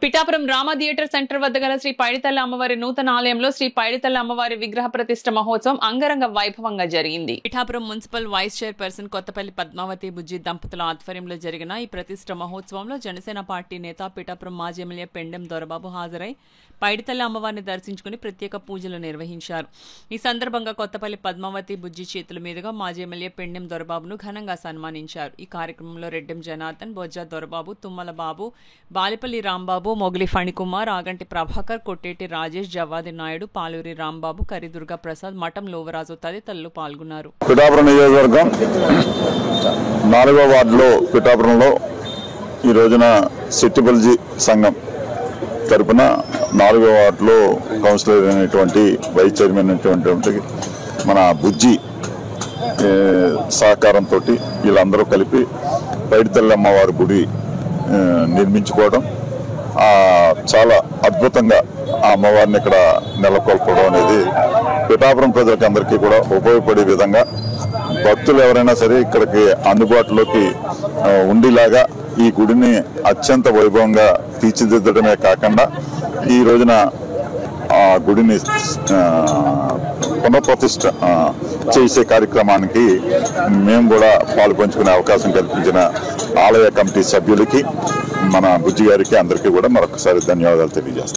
Pithapuram Rama theatre centre వద్ద గల శ్రీ పైడితల్లి అమ్మవారి నూతన ఆలయంలో శ్రీ పైడితల్లి అమ్మవారి విగ్రహ ప్రతిష్ఠ మహోత్సవం అంగరంగ వైభవంగా జరిగింది. Pithapuram municipal vice chairperson Kothapalli Padmavathi Bujji దంపతుల ఆధ్వర్యంలో జరిగిన ఈ ప్రతిష్ఠ మహోత్సవంలో జనసేన పార్టీ నేత పిఠాపురం మాజీ ఎమ్మెల్యే పెండెం దొరబాబు హాజరై పైడితల్లి అమ్మవారిని దర్శించుకుని ప్రత్యేక పూజలు నిర్వహించారు. ఈ సందర్భంగా కొత్తపల్లి పద్మావతి బుజ్జి చేతుల మీదుగా మాజీ ఎమ్మెల్యే పెండెం దొరబాబును ఘనంగా సన్మానించారు. ఈ కార్యక్రమంలో రెడ్డెం జనార్దన్, బొజ్జా దొరబాబు, తుమ్మల బాబు, బాలిపల్లి రాంబాబు, మొగలి ఫణికుమార్, ఆగంటి ప్రభాకర్, కొట్టేటి రాజేష్, జవాది నాయుడు, పాలూరి రాంబాబు, కరిదుర్గా ప్రసాద్, మఠం లోవరాజు తదితరులు పాల్గొన్నారు. పిఠాపురం నియోజకవర్గం 4వ వార్డులో పిఠాపురంలో ఈ రోజున సిట్టిబల్జీ సంఘం తరపున 4వ వార్డులో కౌన్సిలర్ అయినటువంటి వైస్ చైర్మన్ అయినటువంటి మన బుజ్జి సహకారంతో వీళ్ళందరూ కలిపి పైడితల్లి అమ్మవారి గుడి నిర్మించుకోవడం, చాలా అద్భుతంగా ఆ అమ్మవారిని ఇక్కడ నెలకొల్పడం అనేది పిఠాపురం ప్రజలకి అందరికీ కూడా ఉపయోగపడే విధంగా భక్తులు ఎవరైనా సరే ఇక్కడికి అందుబాటులోకి ఉండేలాగా ఈ గుడిని అత్యంత వైభవంగా తీర్చిదిద్దడమే కాకుండా ఈ రోజున ఆ గుడిని పునఃప్రతిష్ఠ చేసే కార్యక్రమానికి మేము కూడా పాలుపంచుకునే అవకాశం కల్పించిన ఆలయ కమిటీ సభ్యులకి, మన బుజ్జి గారికి అందరికీ కూడా మరొకసారి ధన్యవాదాలు తెలియజేస్తాం.